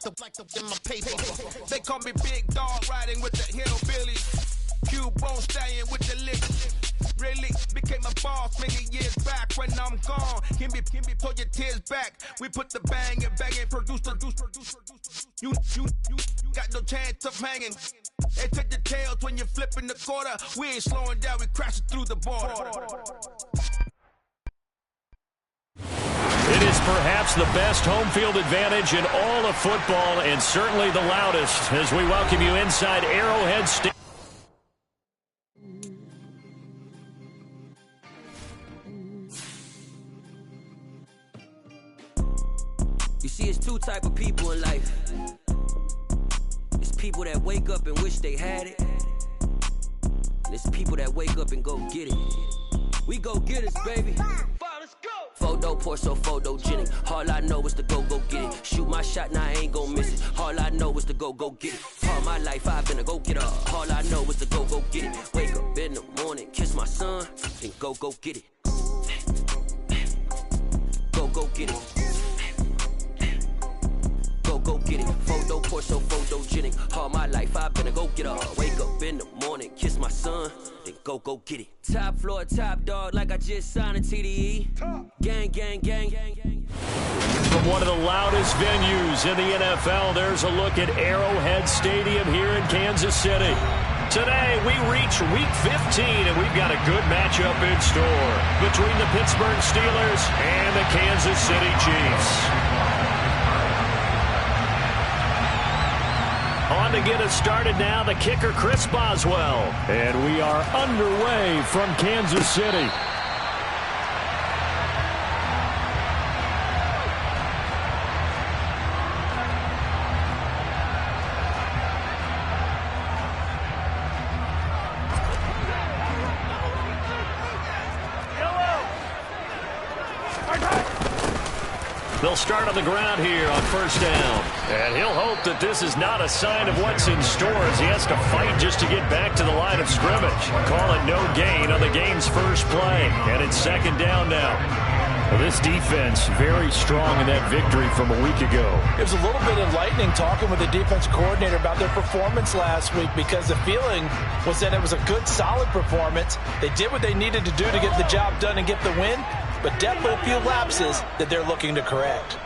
in my paper. They call me Big Dog, riding with the hillbillies. Q-Bone stallion with the lick. Really became a boss many years back. When I'm gone, can be pull your tears back. We put the bang and produce. You got no chance of hanging. They take the tails when you're flipping the quarter. We ain't slowing down, we crashing through the border. It is perhaps the best home field advantage in all of football, and certainly the loudest, as we welcome you inside Arrowhead Stadium. You see, it's two type of people in life. It's people that wake up and wish they had it. And it's people that wake up and go get it. We go get it, baby. Let's go. Photo pour so photogenic. All I know is to go get it. Shoot my shot, now I ain't gon' miss it. All I know is to go get it. All my life I've been a go-getter. All I know is to go get it. Wake up in the morning, kiss my son, and go get it. Go get it. Go get it. Photo pour so photogenic. All my life I've been a go-getter. Wake up in the morning, kiss my son, then go get it. Top floor, top dog, like I just signed a TDE. Gang. From one of the loudest venues in the NFL, there's a look at Arrowhead Stadium here in Kansas City. Today, we reach Week 15, and we've got a good matchup in store between the Pittsburgh Steelers and the Kansas City Chiefs. On to get us started now, the kicker, Chris Boswell. And we are underway from Kansas City. They'll start on the ground here on first down. And he'll hope that this is not a sign of what's in store as he has to fight just to get back to the line of scrimmage. Call it no gain on the game's first play. And it's second down now. Well, this defense very strong in that victory from a week ago. It was a little bit enlightening talking with the defense coordinator about their performance last week, because the feeling was that it was a good, solid performance. They did what they needed to do to get the job done and get the win, but definitely a few lapses that they're looking to correct.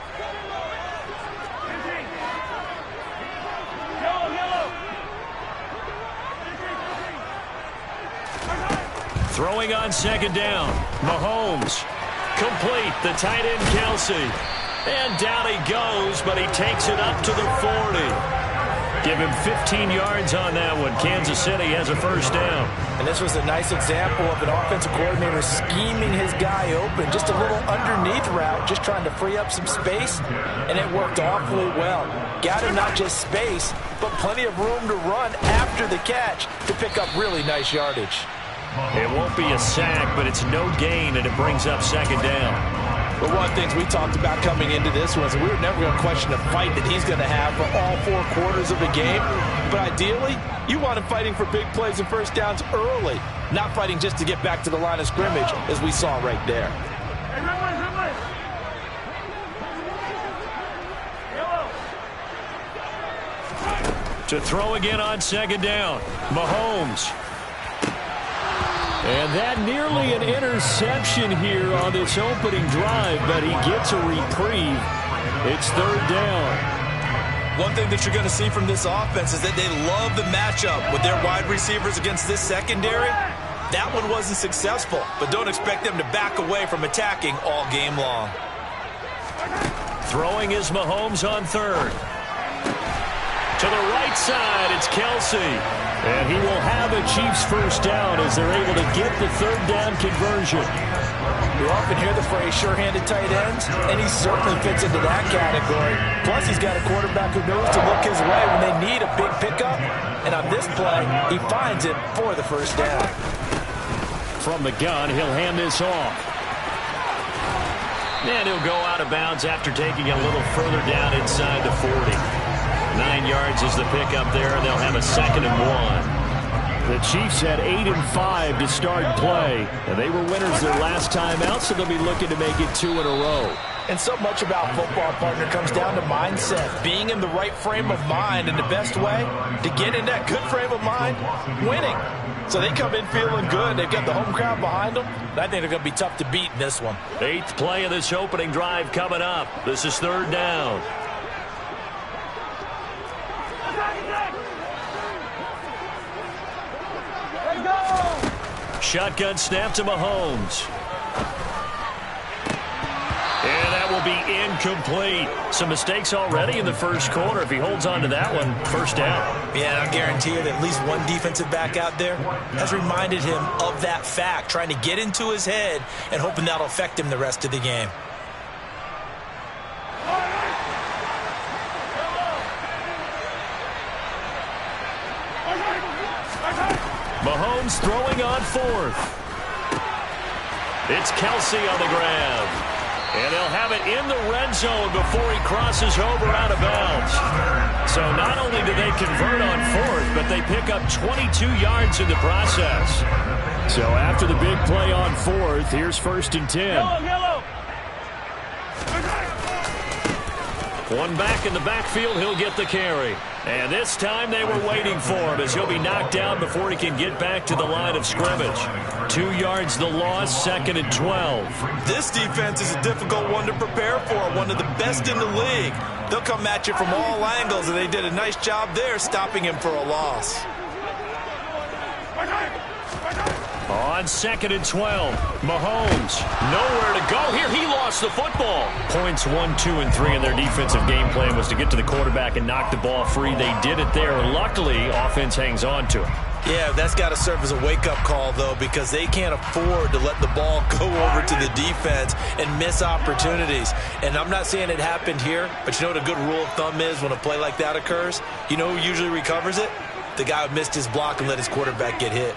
Throwing on second down, Mahomes. Complete, the tight end Kelsey. And down he goes, but he takes it up to the 40. Give him 15 yards on that one. Kansas City has a first down. And this was a nice example of an offensive coordinator scheming his guy open. Just a little underneath route, just trying to free up some space, and it worked awfully well. Got him not just space, but plenty of room to run after the catch to pick up really nice yardage. It won't be a sack, but it's no gain, and it brings up second down. But one of the things we talked about coming into this was we were never going to question the fight that he's going to have for all 4 quarters of the game. But ideally, you want him fighting for big plays and first downs early, not fighting just to get back to the line of scrimmage, as we saw right there. To throw again on second down, Mahomes. And that nearly an interception here on this opening drive, but he gets a reprieve. It's third down. One thing that you're going to see from this offense is that they love the matchup with their wide receivers against this secondary. That one wasn't successful, but don't expect them to back away from attacking all game long. Throwing is Mahomes on third. To the right side, it's Kelsey. And he will have a Chiefs first down as they're able to get the third down conversion. We often hear the phrase sure-handed tight ends, and he certainly fits into that category. Plus, he's got a quarterback who knows to look his way when they need a big pickup. And on this play, he finds it for the first down. From the gun, he'll hand this off. And he'll go out of bounds after taking a little further down inside the 40. 9 yards is the pickup there, and they'll have a 2nd and 1. The Chiefs had 8-5 to start play, and they were winners their last time out, so they'll be looking to make it 2 in a row. And so much about football, partner, comes down to mindset, being in the right frame of mind, and the best way to get in that good frame of mind, winning. So they come in feeling good. They've got the home crowd behind them. I think they're going to be tough to beat in this one. 8th play of this opening drive coming up. This is 3rd down. Shotgun snap to Mahomes. And that will be incomplete. Some mistakes already in the first quarter. If he holds on to that one, first down. Yeah, I guarantee you that at least one defensive back out there has reminded him of that fact, trying to get into his head and hoping that'll affect him the rest of the game. Mahomes throwing on 4th. It's Kelsey on the grab. And they'll have it in the red zone before he crosses over out of bounds. So not only do they convert on 4th, but they pick up 22 yards in the process. So after the big play on 4th, here's 1st and 10. One back in the backfield, he'll get the carry. And this time they were waiting for him as he'll be knocked down before he can get back to the line of scrimmage. 2 yards the loss, 2nd and 12. This defense is a difficult one to prepare for, one of the best in the league. They'll come at you from all angles, and they did a nice job there stopping him for a loss. On 2nd and 12, Mahomes, nowhere to go here. He lost the football. Points 1, 2, and 3 in their defensive game plan was to get to the quarterback and knock the ball free. They did it there. Luckily, offense hangs on to it. Yeah, that's got to serve as a wake-up call, though, because they can't afford to let the ball go over to the defense and miss opportunities. And I'm not saying it happened here, but you know what a good rule of thumb is when a play like that occurs? You know who usually recovers it? The guy who missed his block and let his quarterback get hit.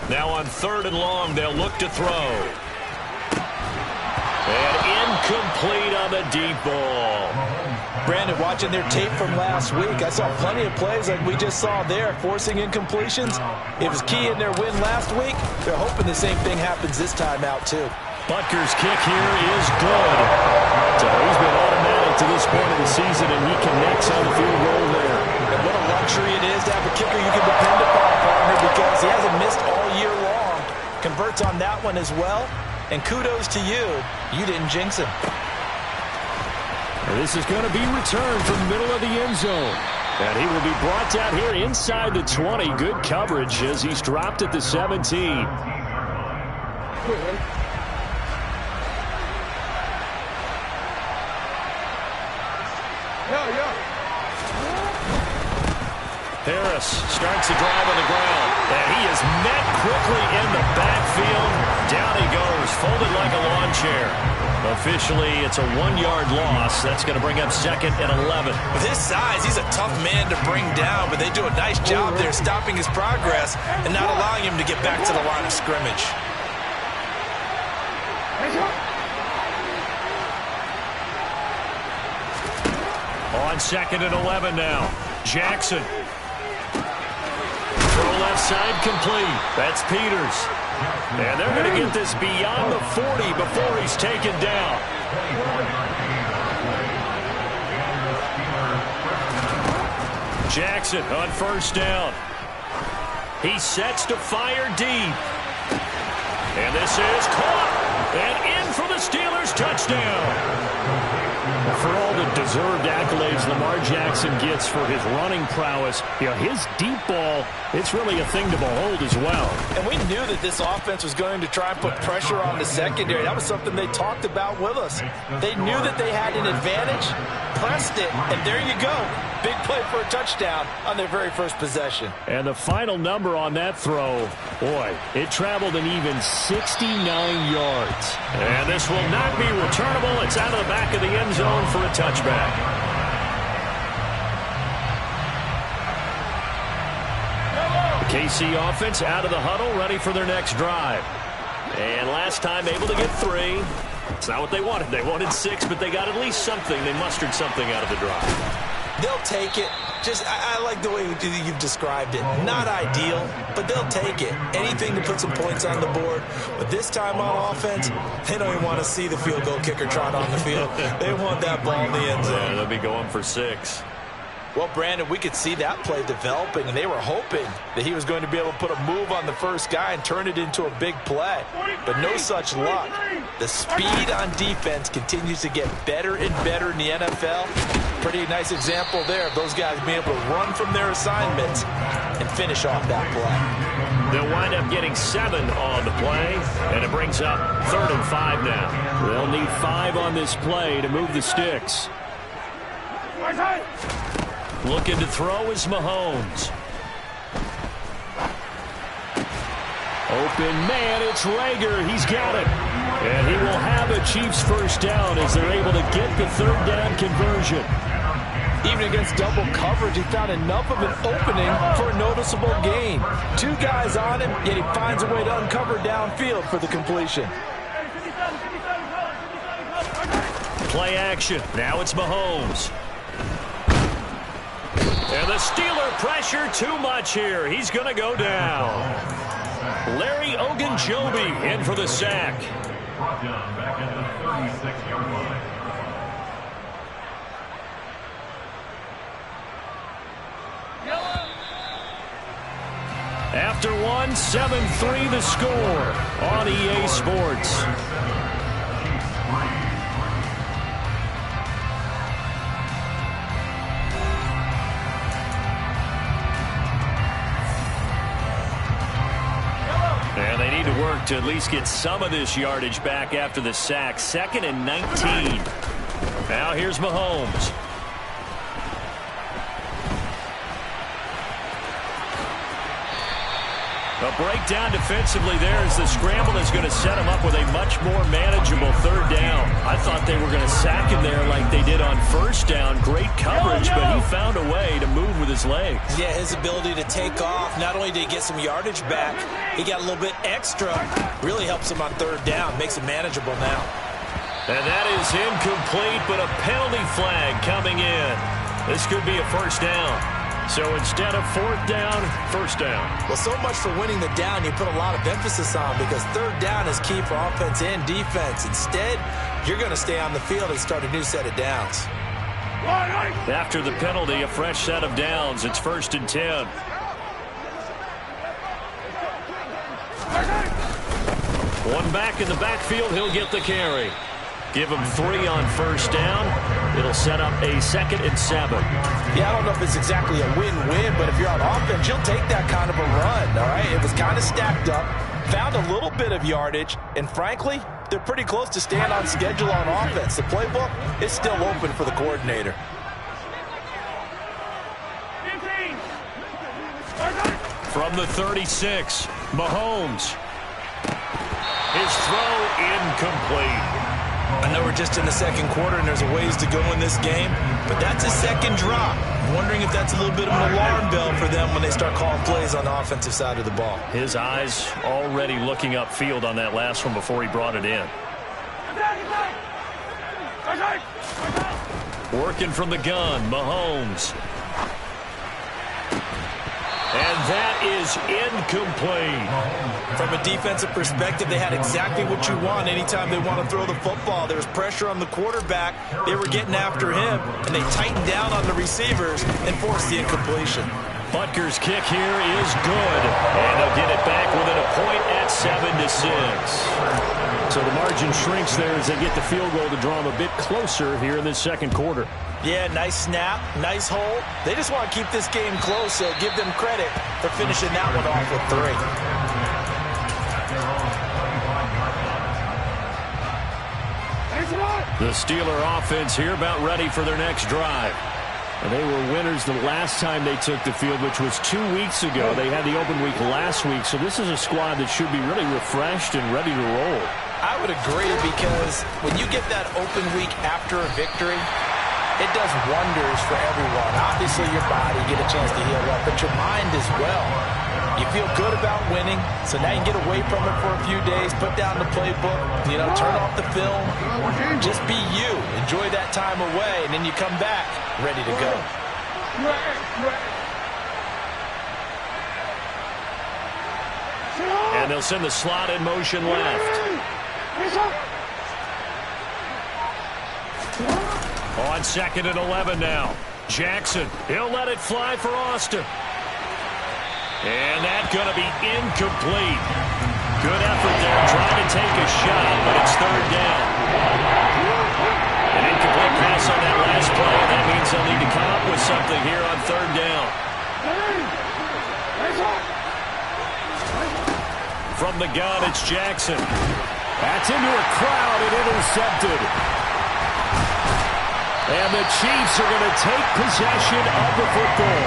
Now on 3rd and long, they'll look to throw. And incomplete on the deep ball. Brandon, watching their tape from last week, I saw plenty of plays like we just saw there, forcing incompletions. It was key in their win last week. They're hoping the same thing happens this time out, too. Butker's kick here is good. So he's been automatic to this point of the season, and he connects on the field goal there. And what a luxury it is to have a kicker you can depend upon, partner, because he hasn't missed all year long. Converts on that one as well. And kudos to you. You didn't jinx him. And this is going to be returned from the middle of the end zone. And he will be brought down here inside the 20. Good coverage as he's dropped at the 17. Harris starts the drive on the ground. And he is met quickly in the backfield. Down he goes, folded like a lawn chair. Officially, it's a 1-yard loss. That's going to bring up 2nd and 11. With his size, he's a tough man to bring down, but they do a nice job there stopping his progress and not allowing him to get back to the line of scrimmage. On 2nd and 11 now. Jackson. Throw left side complete. That's Peters. And they're going to get this beyond the 40 before he's taken down. Jackson on 1st down. He sets to fire deep. And this is caught. And in for the Steelers touchdown. For all the deserved accolades Lamar Jackson gets for his running prowess, you know, his deep ball, it's really a thing to behold as well. And we knew that this offense was going to try and put pressure on the secondary. That was something they talked about with us. They knew that they had an advantage, pressed it, and there you go. Big play for a touchdown on their very first possession. And the final number on that throw, boy, it traveled an even 69 yards. And this will not be returnable. It's out of the back of the end zone for a touchback. The KC offense out of the huddle, ready for their next drive. And last time able to get 3. It's not what they wanted. They wanted 6, but they got at least something. They mustered something out of the drive. They'll take it. I like the way you've described it. Not ideal, but they'll take it. Anything to put some points on the board. But this time on offense, they don't even want to see the field goal kicker trot on the field. They want that ball in the end zone. Yeah, they'll be going for 6. Well, Brandon, we could see that play developing, and they were hoping that he was going to be able to put a move on the first guy and turn it into a big play. But no such luck. The speed on defense continues to get better and better in the NFL. Pretty nice example there of those guys being able to run from their assignments and finish off that play. They'll wind up getting 7 on the play, and it brings up 3rd and 5 now. They'll need 5 on this play to move the sticks. Looking to throw is Mahomes. Open man, it's Rager. He's got it. And he will have a Chiefs first down as they're able to get the 3rd down conversion. Even against double coverage, he found enough of an opening for a noticeable gain. 2 guys on him, yet he finds a way to uncover downfield for the completion. Play action. Now it's Mahomes. And the Steeler pressure too much here. He's going to go down. Larry Ogunjobi in for the sack. Brought down back at the 36-yard line. After 1, 7-3 the score on EA Sports. And they need to work to at least get some of this yardage back after the sack. 2nd and 19. Now here's Mahomes. A breakdown defensively there as the scramble is going to set him up with a much more manageable 3rd down. I thought they were going to sack him there like they did on 1st down. Great coverage, but he found a way to move with his legs. Yeah, his ability to take off, not only did he get some yardage back, he got a little bit extra. Really helps him on 3rd down, makes it manageable now. And that is incomplete, but a penalty flag coming in. This could be a 1st down. So instead of 4th down, 1st down. Well, so much for winning the down you put a lot of emphasis on, because 3rd down is key for offense and defense. Instead, you're going to stay on the field and start a new set of downs. After the penalty, a fresh set of downs. It's 1st and 10. One back in the backfield, he'll get the carry. Give him 3 on 1st down. It'll set up a 2nd and 7. Yeah, I don't know if it's exactly a win-win, but if you're on offense, you'll take that kind of a run, all right? It was kind of stacked up, found a little bit of yardage, and frankly, they're pretty close to staying on schedule on offense. The playbook is still open for the coordinator. From the 36, Mahomes. His throw incomplete. I know we're just in the 2nd quarter and there's a ways to go in this game, but that's a 2nd drop. I'm wondering if that's a little bit of an alarm bell for them when they start calling plays on the offensive side of the ball. His eyes already looking upfield on that last one before he brought it in. Working from the gun, Mahomes. And that is incomplete. From a defensive perspective, they had exactly what you want anytime they want to throw the football. There was pressure on the quarterback. They were getting after him, and they tightened down on the receivers and forced the incompletion. Butker's kick here is good, and they'll get it back within a point at 7-6. So the margin shrinks there as they get the field goal to draw them a bit closer here in this 2nd quarter. Yeah, nice snap, nice hold. They just want to keep this game close, so give them credit for finishing that one off with 3. The Steeler offense here about ready for their next drive. And they were winners the last time they took the field, which was 2 weeks ago. They had the open week last week, so this is a squad that should be really refreshed and ready to roll. I would agree, because when you get that open week after a victory, it does wonders for everyone. Obviously, your body, get a chance to heal up, but your mind as well. You feel good about winning, so now you get away from it for a few days, put down the playbook, turn off the film, just be you. Enjoy that time away, and then you come back ready to go. And they'll send the slot in motion left. On 2nd and 11 now. Jackson, he'll let it fly for Austin. And that's going to be incomplete. Good effort there, trying to take a shot, but it's 3rd down. An incomplete pass on that last play. That means they'll need to come up with something here on 3rd down. From the gun, it's Jackson. That's into a crowd and intercepted. And the Chiefs are going to take possession of the football.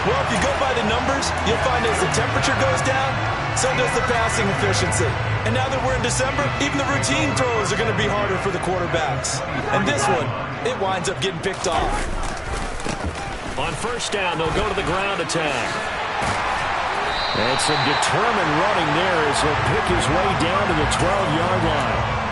Well, if you go by the numbers, you'll find as the temperature goes down, so does the passing efficiency. And now that we're in December, even the routine throws are going to be harder for the quarterbacks. And this one, it winds up getting picked off. On 1st down, they'll go to the ground attack. And some determined running there as he'll pick his way down to the 12-yard line.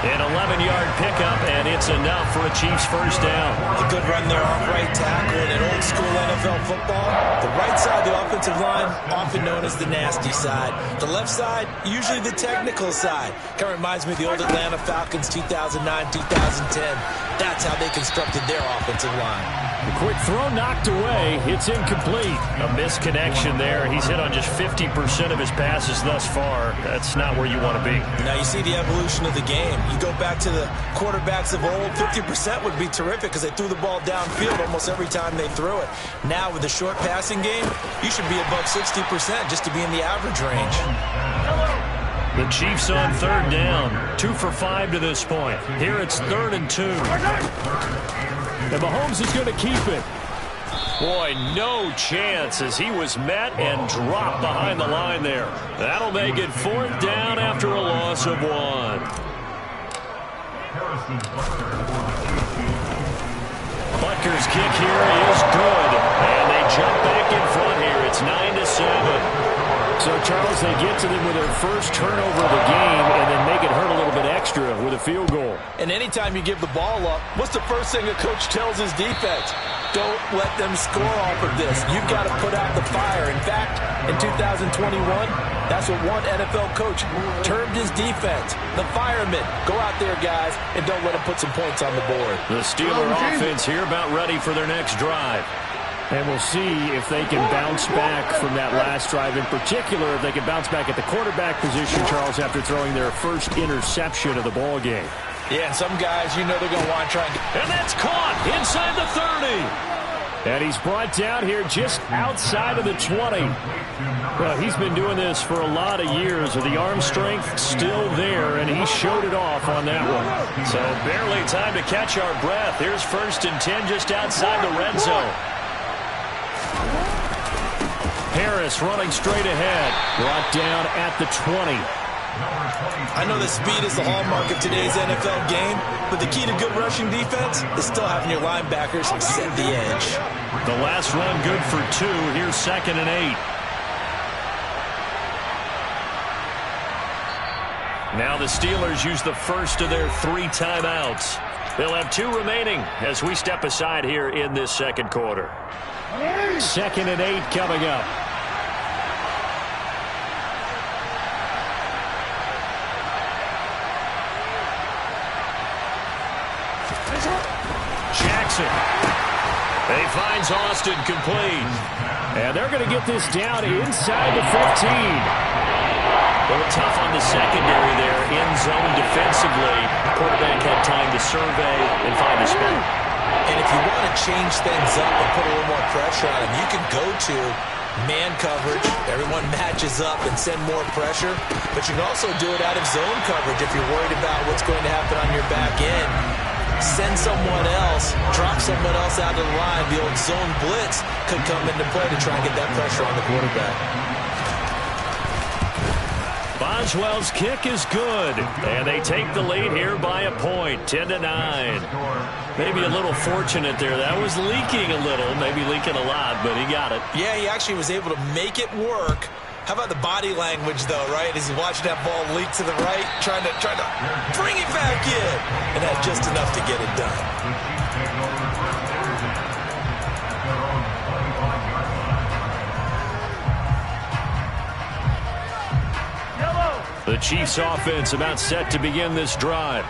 An 11-yard pickup, and it's enough for a Chiefs 1st down. A good run there off right tackle in old school NFL football. The right side of the offensive line, often known as the nasty side. The left side, usually the technical side. Kind of reminds me of the old Atlanta Falcons 2009, 2010. That's how they constructed their offensive line. The quick throw knocked away. It's incomplete. A misconnection there. He's hit on just 50% of his passes thus far. That's not where you want to be. Now you see the evolution of the game. You go back to the quarterbacks of old, 50% would be terrific because they threw the ball downfield almost every time they threw it. Now with the short passing game, you should be above 60% just to be in the average range. The Chiefs on 3rd down. 2 for 5 to this point. Here it's 3rd and 2. And Mahomes is going to keep it. Boy, no chance as he was met and dropped behind the line there. That'll make it 4th down after a loss of 1. Butker's kick here is good. And they jump back in front here. It's 9-7. So, Charles, they get to them with their first turnover of the game and then make it hurt a little bit extra with a field goal. And anytime you give the ball up, what's the first thing a coach tells his defense? Don't let them score off of this. You've got to put out the fire. In fact, in 2021, that's what one NFL coach termed his defense. The firemen. Go out there, guys, and don't let them put some points on the board. The Steeler offense here about ready for their next drive. And we'll see if they can bounce back from that last drive. In particular, if they can bounce back at the quarterback position, Charles, after throwing their first interception of the ball game. Yeah, and some guys, they're going to want to try and get... And that's caught inside the 30. And he's brought down here just outside of the 20. Well, he's been doing this for a lot of years. The arm strength still there, and he showed it off on that one. So barely time to catch our breath. Here's 1st and 10 just outside the red zone. Harris running straight ahead. Brought down at the 20. I know that speed is the hallmark of today's NFL game, but the key to good rushing defense is still having your linebackers set the edge. The last run good for 2. Here's 2nd and 8. Now the Steelers use the first of their 3 timeouts. They'll have 2 remaining as we step aside here in this 2nd quarter. 2nd and 8 coming up. Jackson. He finds Austin complete. And they're going to get this down inside the 15. A little tough on the secondary there. In zone defensively. Quarterback had time to survey and find a spot. And if you want to change things up and put a little more pressure on him, you can go to man coverage. Everyone matches up and send more pressure. But you can also do it out of zone coverage if you're worried about what's going to happen on your back end. Send someone else, drop someone else out of the line. The old zone blitz could come into play to try and get that pressure on the quarterback. Boswell's kick is good, and they take the lead here by a point, 10-9. Maybe a little fortunate there. That was leaking a little, maybe leaking a lot, but he got it. Yeah, he actually was able to make it work. How about the body language, though, right? As he's watching that ball leak to the right, trying to bring it back in, and that's just enough to get it done. The Chiefs offense about set to begin this drive.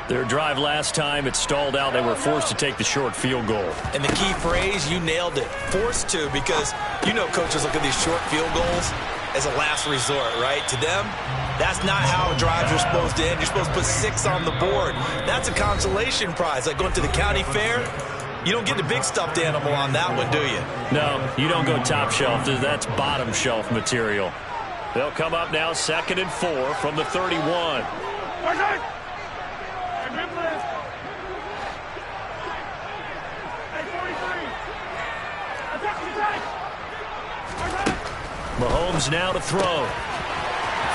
Their drive last time, it stalled out. They were forced to take the short field goal. And the key phrase, you nailed it. Forced to, because you know coaches look at these short field goals as a last resort, right? To them, that's not how drives are supposed to end. You're supposed to put 6 on the board. That's a consolation prize. Like going to the county fair, you don't get the big stuffed animal on that one, do you? No, you don't go top shelf. That's bottom shelf material. They'll come up now 2nd and 4 from the 31. Mahomes now to throw.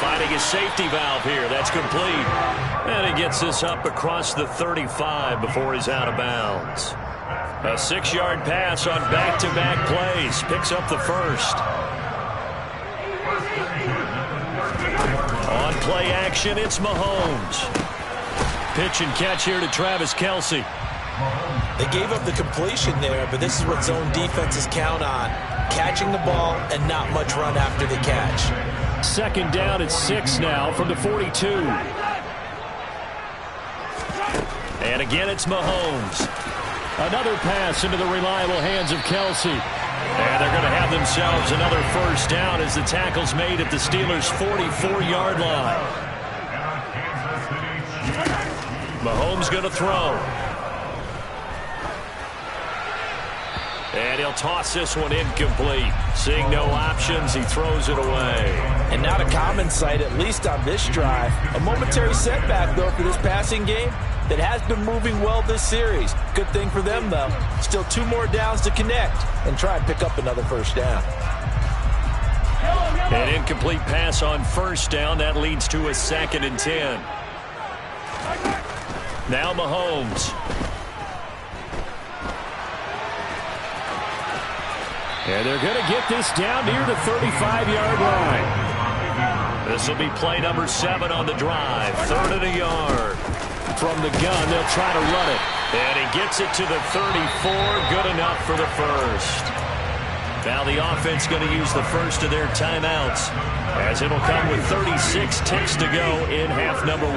Finding his safety valve here. That's complete. And he gets this up across the 35 before he's out of bounds. A 6-yard pass on back-to-back plays. Picks up the first. On play action, it's Mahomes. Pitch and catch here to Travis Kelce. They gave up the completion there, but this is what zone defenses count on. Catching the ball and not much run after the catch. 2nd down at 6 now from the 42. And again, it's Mahomes. Another pass into the reliable hands of Kelce. And they're going to have themselves another first down as the tackle's made at the Steelers' 44-yard line. Mahomes going to throw. And he'll toss this one incomplete. Seeing no options, he throws it away. And not a common sight, at least on this drive. A momentary setback, though, for this passing game that has been moving well this series. Good thing for them, though. Still 2 more downs to connect and try and pick up another first down. An incomplete pass on first down. That leads to a 2nd and 10. Now Mahomes. And they're going to get this down near the 35-yard line. This will be play number 7 on the drive. 3rd and a yard. From the gun, they'll try to run it. And he gets it to the 34. Good enough for the first. Now the offense going to use the first of their timeouts, as it'll come with 36 ticks to go in half number 1.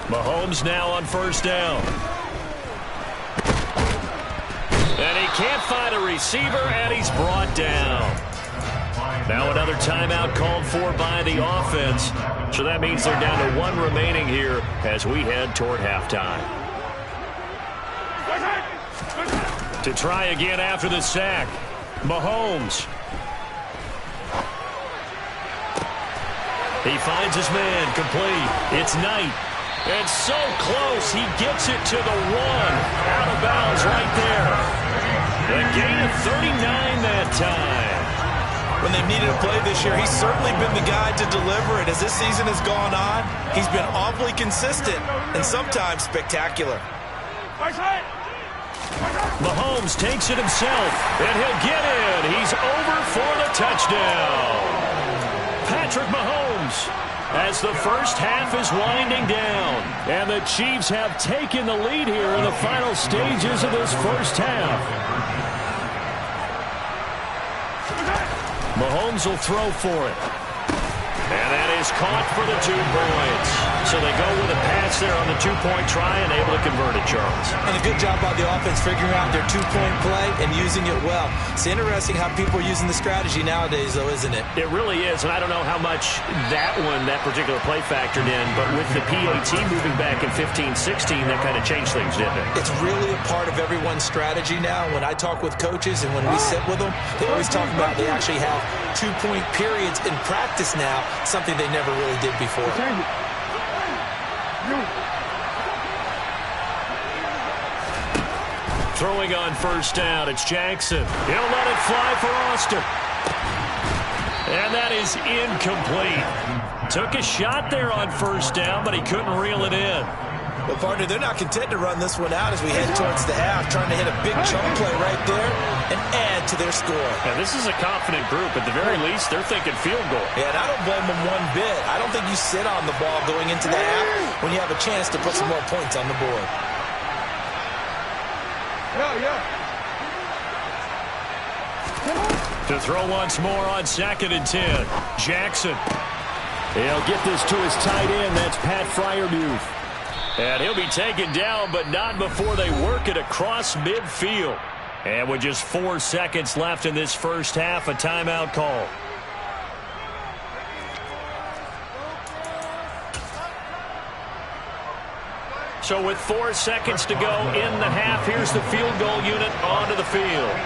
Mahomes now on first down. And he can't find a receiver, and he's brought down. Now another timeout called for by the offense. So that means they're down to 1 remaining here as we head toward halftime. To try again after the sack, Mahomes. He finds his man, complete. It's Knight. And so close, he gets it to the 1. Out of bounds right there. A gain of 39 that time. When they've needed a play this year, he's certainly been the guy to deliver it. As this season has gone on, he's been awfully consistent and sometimes spectacular. Mahomes takes it himself, and he'll get in. He's over for the touchdown. Patrick Mahomes, as the first half is winding down. And the Chiefs have taken the lead here in the final stages of this first half. Mahomes will throw for it. And that is caught for the 2 points. So they go with a pass there on the 2-point try and able to convert it, Charles. And a good job by the offense figuring out their 2-point play and using it well. It's interesting how people are using the strategy nowadays, though, isn't it? It really is, and I don't know how much that particular play factored in, but with the PAT moving back in 15-16, that kind of changed things, didn't it? It's really a part of everyone's strategy now. When I talk with coaches and when we sit with them, they always talk about they actually have 2-point periods in practice now, something they never really did before. Throwing on first down, it's Jackson. He'll let it fly for Austin. And that is incomplete. Took a shot there on first down, but he couldn't reel it in. Well, partner, they're not content to run this one out as we head towards the half, trying to hit a big chunk play right there and add to their score. Yeah, this is a confident group. At the very least, they're thinking field goal. Yeah, and I don't blame them one bit. I don't think you sit on the ball going into the half when you have a chance to put some more points on the board. To throw once more on 2nd and 10. Jackson. He'll get this to his tight end. That's Pat Freiermuth. And he'll be taken down, but not before they work it across midfield. And with just 4 seconds left in this first half, a timeout call. So with 4 seconds to go in the half, here's the field goal unit onto the field.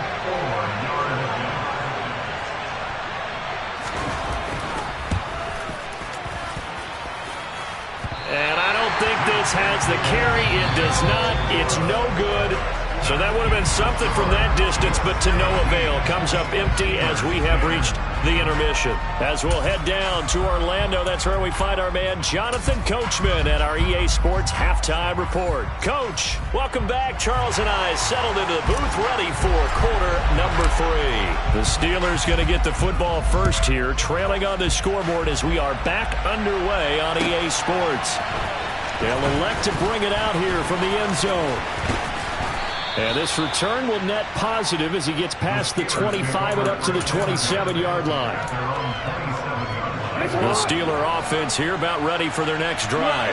And I don't think this has the carry. It does not. It's no good. So that would have been something from that distance, but to no avail. Comes up empty as we have reached the intermission. As we'll head down to Orlando, that's where we find our man Jonathan Coachman at our EA Sports Halftime Report. Coach, welcome back. Charles and I settled into the booth, ready for quarter number 3. The Steelers going to get the football first here, trailing on the scoreboard as we are back underway on EA Sports. They'll elect to bring it out here from the end zone. And this return will net positive as he gets past the 25 and up to the 27-yard line. The Steeler offense here about ready for their next drive.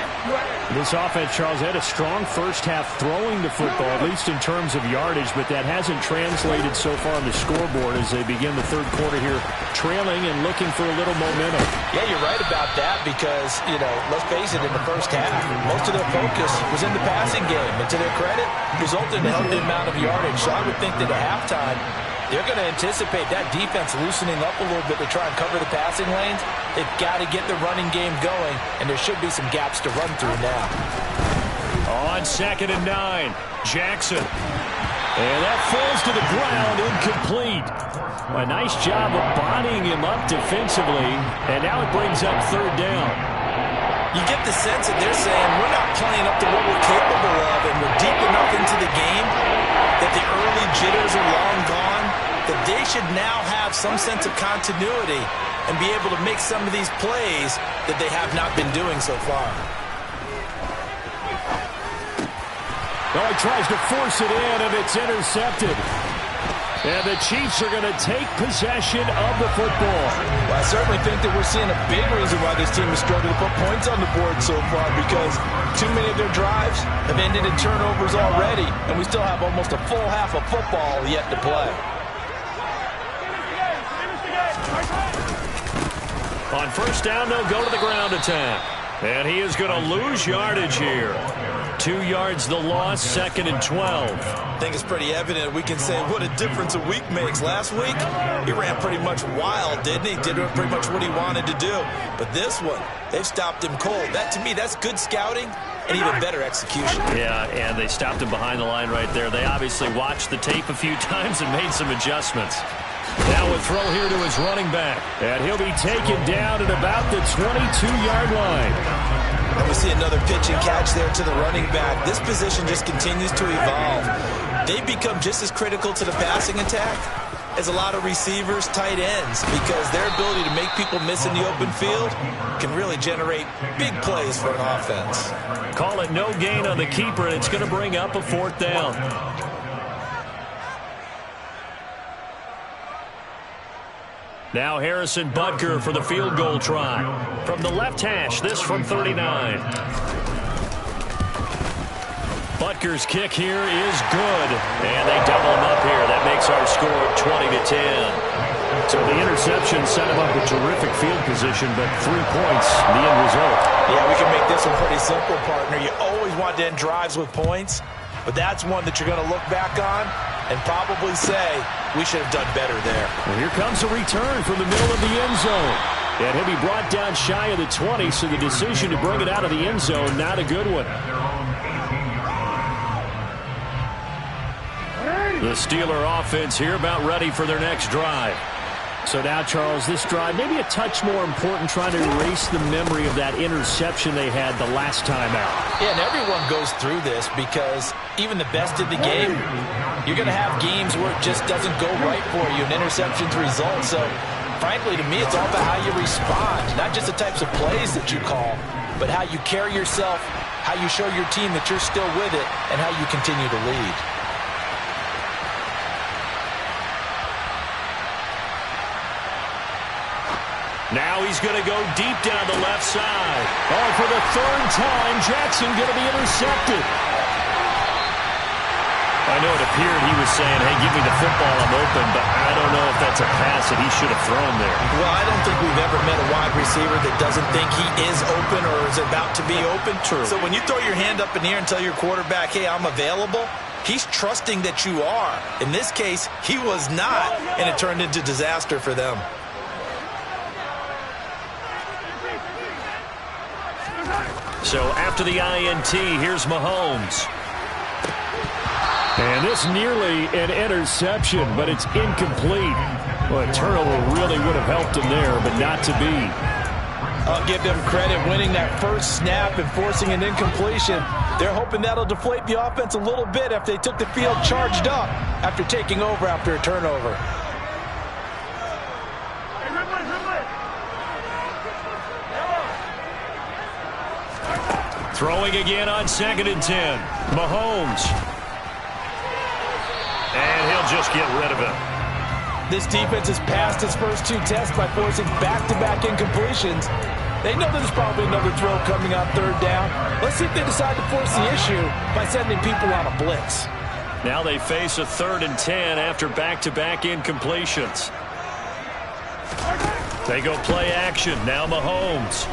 This offense, Charles, had a strong first half throwing the football, at least in terms of yardage, but that hasn't translated so far on the scoreboard as they begin the third quarter here, trailing and looking for a little momentum. Yeah, you're right about that because, let's face it, in the first half, most of their focus was in the passing game. And to their credit, resulted in a healthy amount of yardage. So I would think that at halftime, they're going to anticipate that defense loosening up a little bit to try and cover the passing lanes. They've got to get the running game going, and there should be some gaps to run through now. On 2nd and 9, Jackson. And that falls to the ground, incomplete. A nice job of bodying him up defensively, and now it brings up 3rd down. You get the sense that they're saying we're not playing up to what we're capable of, and we're deep enough into the game that the early jitters are long gone, that they should now have some sense of continuity and be able to make some of these plays that they have not been doing so far. Oh, he tries to force it in, and it's intercepted. And the Chiefs are going to take possession of the football. Well, I certainly think that we're seeing a big reason why this team is struggling to put points on the board so far, because too many of their drives have ended in turnovers already, and we still have almost a full half of football yet to play. On first down, they'll go to the ground attack. And he is going to lose yardage here. 2 yards the loss, 2nd and 12. I think it's pretty evident we can say what a difference a week makes. Last week, he ran pretty much wild, didn't he? Did pretty much what he wanted to do. But this one, they've stopped him cold. That, to me, that's good scouting and even better execution. Yeah, and they stopped him behind the line right there. They obviously watched the tape a few times and made some adjustments. Now a throw here to his running back. And he'll be taken down at about the 22-yard line. And we see another pitch and catch there to the running back. This position just continues to evolve. They've become just as critical to the passing attack as a lot of receivers, tight ends, because their ability to make people miss in the open field can really generate big plays for an offense. Call it no gain on the keeper, and it's going to bring up a 4th down. Now Harrison Butker for the field goal try. From the left hash, this from 39. Butker's kick here is good. And they double him up here. That makes our score 20-10. So the interception set him up with terrific field position, but 3 points, the end result. Yeah, we can make this one pretty simple, partner. You always want to end drives with points, but that's one that you're going to look back on and probably say, we should have done better there. Well, here comes a return from the middle of the end zone. And he'll be brought down shy of the 20, so the decision to bring it out of the end zone, not a good one. The Steeler offense here about ready for their next drive. So now, Charles, this drive maybe a touch more important, trying to erase the memory of that interception they had the last time out. Yeah, and everyone goes through this because even the best in the game, you're going to have games where it just doesn't go right for you, and interceptions result. So, frankly, to me, it's all about how you respond, not just the types of plays that you call, but how you carry yourself, how you show your team that you're still with it, and how you continue to lead. Now he's going to go deep down the left side. Oh, for the third time, Jackson going to be intercepted. I know it appeared he was saying, hey, give me the football, I'm open, but I don't know if that's a pass that he should have thrown there. Well, I don't think we've ever met a wide receiver that doesn't think he is open or is about to be open. True. So when you throw your hand up in the air and tell your quarterback, hey, I'm available, he's trusting that you are. In this case, he was not, and it turned into disaster for them. So after the INT, here's Mahomes. And this nearly an interception, but it's incomplete. Well, a turnover really would have helped him there, but not to be. I'll give them credit winning that first snap and forcing an incompletion. They're hoping that'll deflate the offense a little bit after they took the field charged up after taking over after a turnover. Throwing again on 2nd and 10. Mahomes. And he'll just get rid of it. This defense has passed its first two tests by forcing back-to-back incompletions. They know there's probably another throw coming on 3rd down. Let's see if they decide to force the issue by sending people on a blitz. Now they face a 3rd and 10 after back-to-back incompletions. They go play action. Now Mahomes.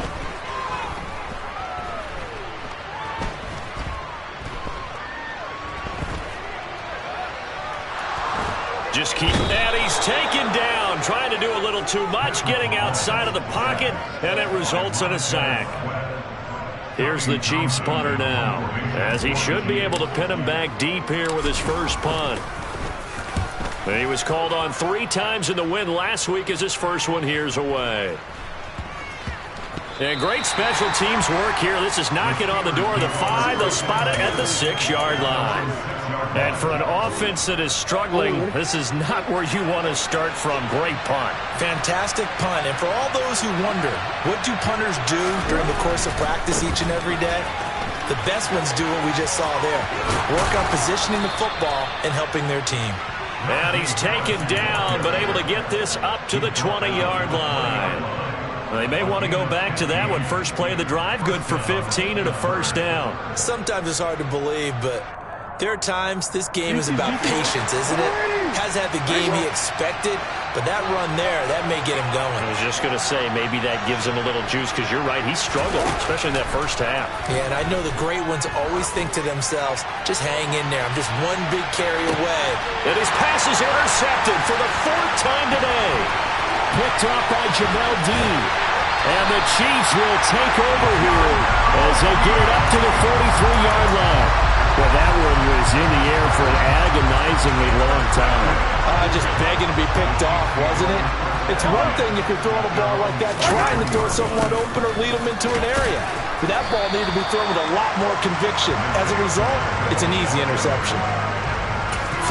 Just keep that. He's taken down, trying to do a little too much, getting outside of the pocket, and it results in a sack. Here's the Chiefs punter now, as he should be able to pin him back deep here with his first punt. He was called on 3 times in the win last week as his first one here's away. And great special teams work here. This is knocking on the door of the 5. They'll spot it at the 6-yard line. And for an offense that is struggling, this is not where you want to start from. Great punt. Fantastic punt. And for all those who wonder, what do punters do during the course of practice each and every day? The best ones do what we just saw there. Work on positioning the football and helping their team. And he's taken down, but able to get this up to the 20-yard line. They may want to go back to that one. First play of the drive, good for 15 and a first down. Sometimes it's hard to believe, but there are times this game is about patience, isn't it? Has had the game he expected, but that run there, that may get him going. I was just going to say, maybe that gives him a little juice, because you're right, he struggled, especially in that first half. Yeah, and I know the great ones always think to themselves, just hang in there, I'm just one big carry away. And his pass is intercepted for the 4th time today. Picked off by Jamel Dean. And the Chiefs will take over here as they get it up to the 43-yard line. Well, that one was in the air for an agonizingly long time. Just begging to be picked off, wasn't it? It's one thing if you're throwing a ball like that, trying to throw someone open or lead them into an area. But that ball needed to be thrown with a lot more conviction. As a result, it's an easy interception.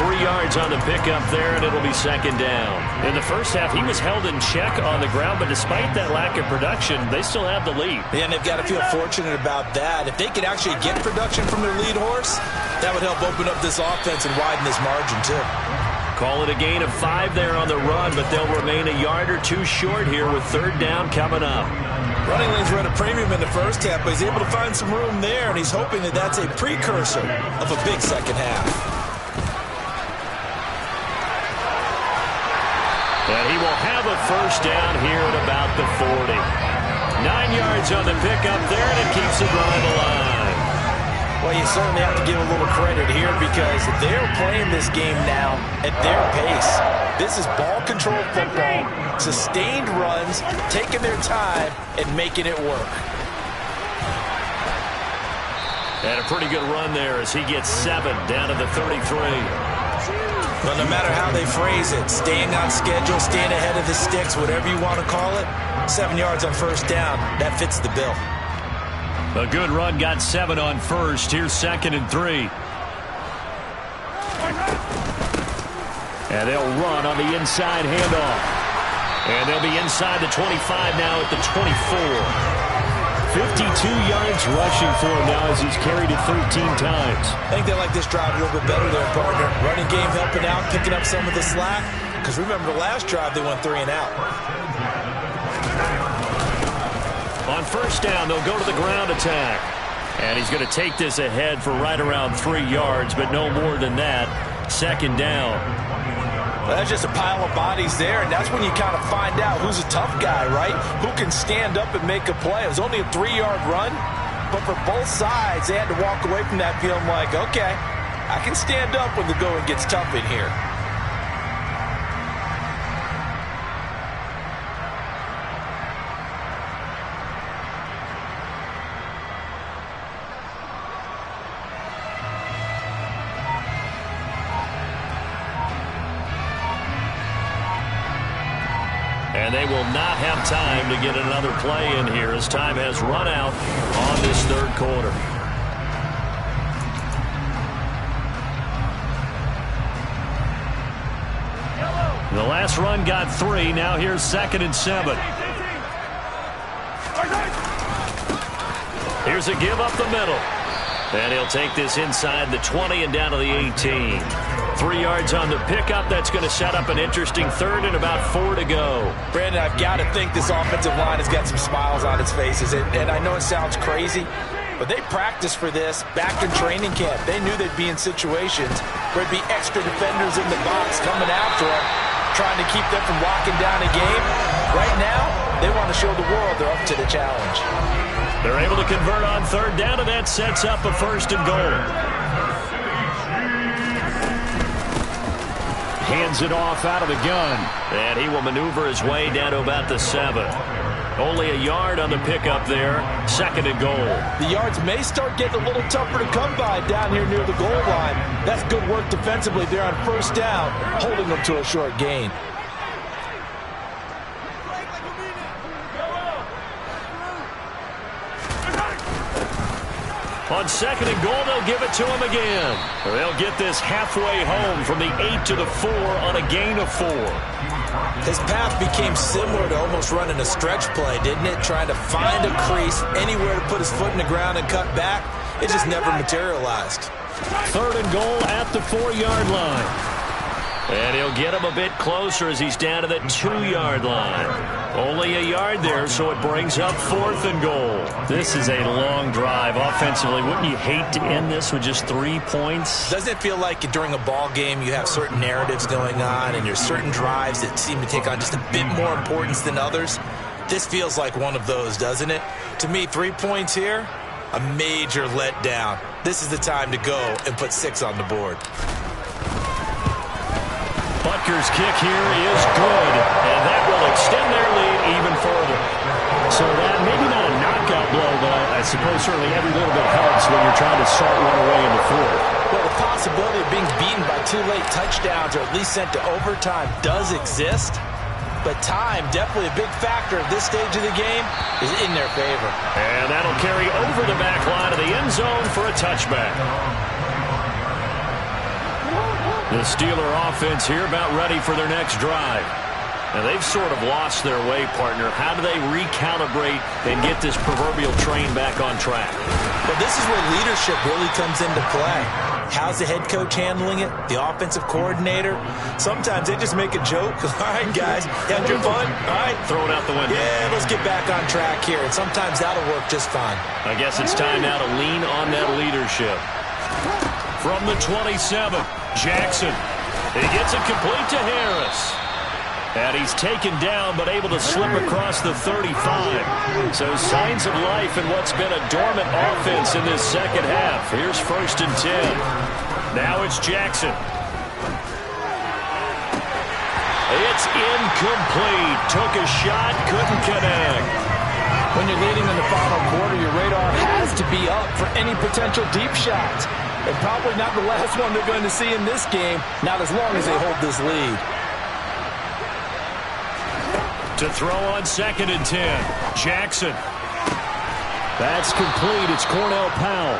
3 yards on the pickup there, and it'll be 2nd down. In the first half, he was held in check on the ground, but despite that lack of production, they still have the lead. Yeah, and they've got to feel fortunate about that. If they could actually get production from their lead horse, that would help open up this offense and widen this margin, too. Call it a gain of 5 there on the run, but they'll remain a yard or 2 short here with 3rd down coming up. Running lanes were at a premium in the first half, but he's able to find some room there, and he's hoping that that's a precursor of a big second half. And he will have a first down here at about the 40. 9 yards on the pickup there, and it keeps the drive alive. Well, you certainly have to give a little credit here because they're playing this game now at their pace. This is ball control football, sustained runs, taking their time, and making it work. And a pretty good run there as he gets 7 down to the 33. Well, no matter how they phrase it, staying on schedule, staying ahead of the sticks, whatever you want to call it, 7 yards on first down, that fits the bill. A good run got 7 on first. Here's 2nd and 3. And they'll run on the inside handoff. And they'll be inside the 25 now at the 24. 52 yards rushing for him now as he's carried it 13 times. I think they like this drive a little bit better there, partner. Running game helping out, picking up some of the slack. Because remember the last drive, they went 3 and out. On first down, they'll go to the ground attack. And he's going to take this ahead for right around 3 yards, but no more than that. 2nd down. Well, that's just a pile of bodies there, and that's when you kind of find out who's a tough guy, right? Who can stand up and make a play. It was only a 3-yard run, but for both sides, they had to walk away from that feeling like, okay, I can stand up when the going gets tough in here. And they will not have time to get another play in here as time has run out on this 3rd quarter. The last run got 3. Now here's 2nd and 7. Here's a give up the middle. And he'll take this inside the 20 and down to the 18. 3 yards on the pickup. That's going to set up an interesting 3rd and about 4 to go. Brandon, I've got to think this offensive line has got some smiles on its faces. And I know it sounds crazy, but they practiced for this back in training camp. They knew they'd be in situations where there'd be extra defenders in the box coming after them, trying to keep them from locking down a game. Right now, they want to show the world they're up to the challenge. They're able to convert on 3rd down, and that sets up a 1st and goal. Hands it off out of the gun. And he will maneuver his way down to about the 7. Only a yard on the pickup there. 2nd and goal. The yards may start getting a little tougher to come by down here near the goal line. That's good work defensively there on first down, holding them to a short gain. On 2nd and goal, they'll give it to him again. They'll get this halfway home from the 8 to the 4 on a gain of 4. His path became similar to almost running a stretch play, didn't it? Trying to find a crease, anywhere to put his foot in the ground and cut back. It just never materialized. 3rd and goal at the 4-yard line. And he'll get him a bit closer as he's down to the 2-yard line. Only a yard there, so it brings up 4th and goal. This is a long drive offensively. Wouldn't you hate to end this with just 3 points? Doesn't it feel like during a ball game you have certain narratives going on and there's certain drives that seem to take on just a bit more importance than others? This feels like one of those, doesn't it? To me, 3 points here, a major letdown. This is the time to go and put 6 on the board. Butker's kick here is good, and that will extend their lead even further. So that maybe not a knockout blow, but I suppose certainly every little bit helps when you're trying to start one away in the 4th. Well, the possibility of being beaten by 2 late touchdowns or at least sent to overtime does exist, but time, definitely a big factor at this stage of the game, is in their favor. And that'll carry over the back line of the end zone for a touchback. The Steeler offense here about ready for their next drive. And they've sort of lost their way, partner. How do they recalibrate and get this proverbial train back on track? Well, this is where leadership really comes into play. How's the head coach handling it? The offensive coordinator? Sometimes they just make a joke. All right, guys, had your fun? All right. Throw it out the window. Yeah, let's get back on track here. And sometimes that'll work just fine. I guess it's time now to lean on that leadership. From the 27, Jackson. He gets it complete to Harris. And he's taken down but able to slip across the 35. So signs of life in what's been a dormant offense in this second half. Here's 1st and 10. Now it's Jackson. It's incomplete. Took a shot, couldn't connect. When you're leading in the final quarter, your radar has to be up for any potential deep shots. And probably not the last one they're going to see in this game, not as long as they hold this lead. To throw on 2nd and 10. Jackson. That's complete. It's Cornell Powell.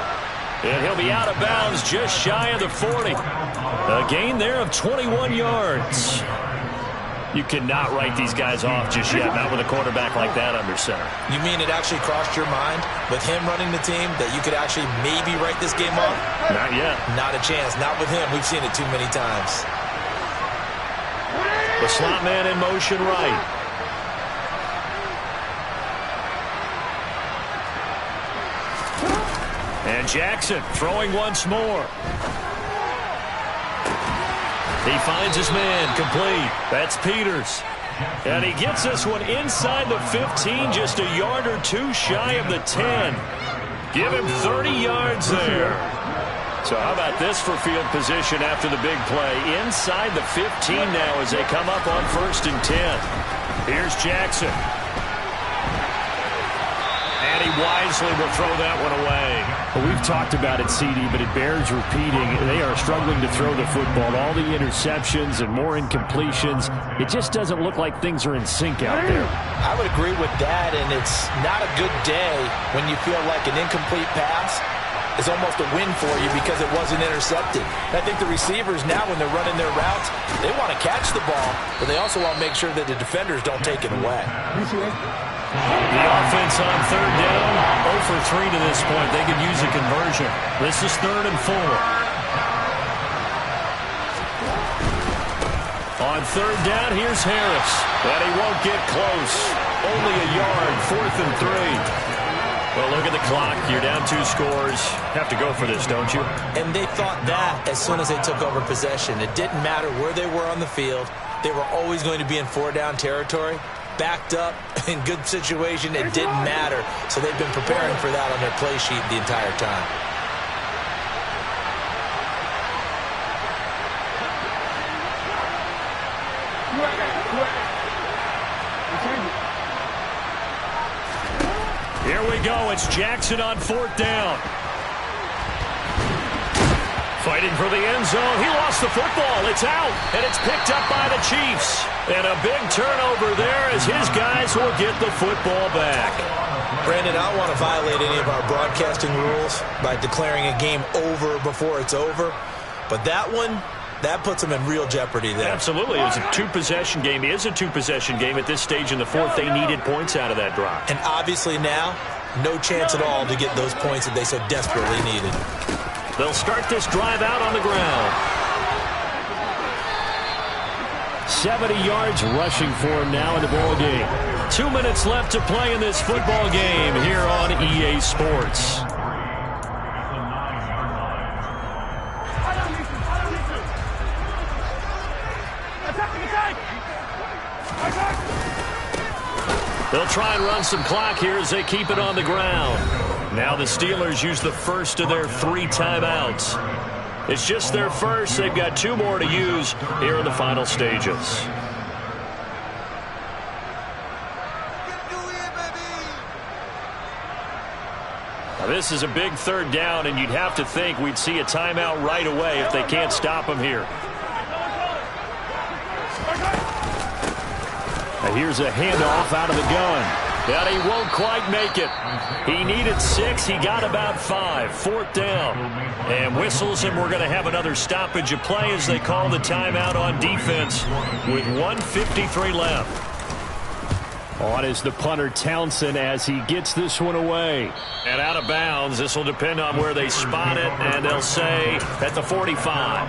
And he'll be out of bounds just shy of the 40. A gain there of 21 yards. You cannot write these guys off just yet, not with a quarterback like that under center. You mean it actually crossed your mind with him running the team that you could actually maybe write this game off? Not yet. Not a chance. Not with him. We've seen it too many times. The slot man in motion right. And Jackson throwing once more. He finds his man complete. That's Peters. And he gets this one inside the 15, just a yard or two shy of the 10. Give him 30 yards there. So how about this for field position after the big play? Inside the 15 now as they come up on 1st and 10. Here's Jackson. And he wisely will throw that one away. Well, we've talked about it, CD, but it bears repeating. They are struggling to throw the football. All the interceptions and more incompletions. It just doesn't look like things are in sync out there. I would agree with that, and it's not a good day when you feel like an incomplete pass is almost a win for you because it wasn't intercepted. I think the receivers now, when they're running their routes, they want to catch the ball, but they also want to make sure that the defenders don't take it away. The offense on 3rd down, 0 for 3 to this point. They could use a conversion. This is 3rd and 4. On 3rd down, here's Harris. But he won't get close. Only a yard, 4th and 3. Well, look at the clock. You're down 2 scores. Have to go for this, don't you? And they thought that as soon as they took over possession. It didn't matter where they were on the field. They were always going to be in 4-down territory. Backed up, in good situation, it didn't matter. So they've been preparing for that on their play sheet the entire time. Here we go. It's Jackson on 4th down. Fighting for the end zone. He lost the football. It's out, and it's picked up by the Chiefs. And a big turnover there as his guys will get the football back. Brandon, I don't want to violate any of our broadcasting rules by declaring a game over before it's over. But that one, that puts them in real jeopardy there. Absolutely. It was a 2-possession game. It is a 2-possession game at this stage in the 4th. They needed points out of that drive. And obviously now, no chance at all to get those points that they so desperately needed. They'll start this drive out on the ground. 70 yards rushing for him now in the ball game. 2 minutes left to play in this football game here on EA Sports. They'll try and run some clock here as they keep it on the ground. Now the Steelers use the first of their 3 timeouts. It's just their first. They've got 2 more to use here in the final stages. Now this is a big 3rd down, and you'd have to think we'd see a timeout right away if they can't stop them here. Now here's a handoff out of the gun. But he won't quite make it. He needed 6. He got about 5. 4th down. And whistles, and we're going to have another stoppage of play as they call the timeout on defense with 1:53 left. On is the punter Townsend as he gets this one away. And out of bounds. This will depend on where they spot it, and they'll say at the 45.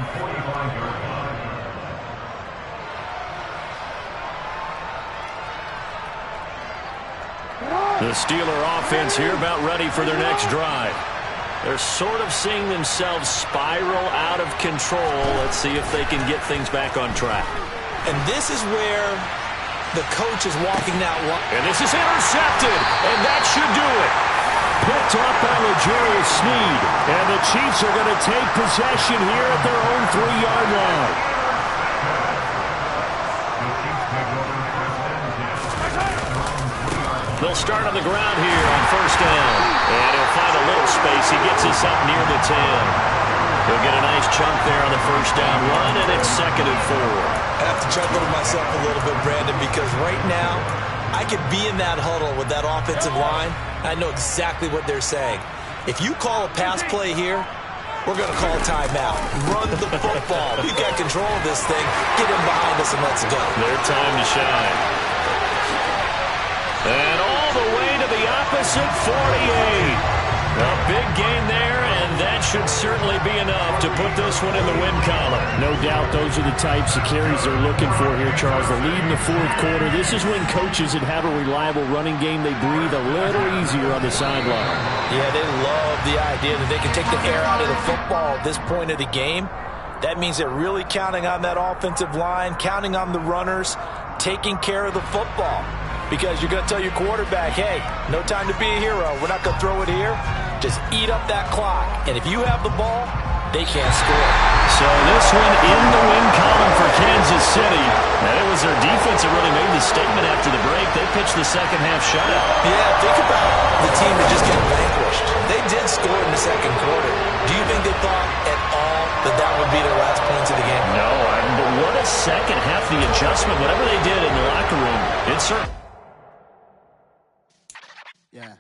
The Steeler offense here about ready for their next drive. They're sort of seeing themselves spiral out of control. Let's see if they can get things back on track. And this is where the coach is walking that one. And this is intercepted, and that should do it. Picked up by L'Jarius Sneed. And the Chiefs are going to take possession here at their own 3-yard line. They'll start on the ground here on 1st down. And he'll find a little space. He gets us up near the 10. He'll get a nice chunk there on the first down run, and it's 2nd and 4. I have to chuckle to myself a little bit, Brandon, because right now I could be in that huddle with that offensive line. I know exactly what they're saying. If you call a pass play here, we're going to call timeout. Run the football. We've got control of this thing. Get him behind us and let's go. Their time to shine. And all the way to the opposite 48. A big gain there, and that should certainly be enough to put this one in the win column. No doubt those are the types of carries they're looking for here, Charles. The lead in the fourth quarter. This is when coaches that have a reliable running game, they breathe a little easier on the sideline. Yeah, they love the idea that they can take the air out of the football at this point of the game. That means they're really counting on that offensive line, counting on the runners, taking care of the football. Because you're going to tell your quarterback, hey, no time to be a hero. We're not going to throw it here. Just eat up that clock. And if you have the ball, they can't score. So this one in the win column for Kansas City. And it was their defense that really made the statement after the break. They pitched the second half shutout. Yeah, think about the team that just got vanquished. They did score in the second quarter. Do you think they thought at all that that would be their last points of the game? No, but what a second half. The adjustment, whatever they did in the locker room, it's certainly... Yeah.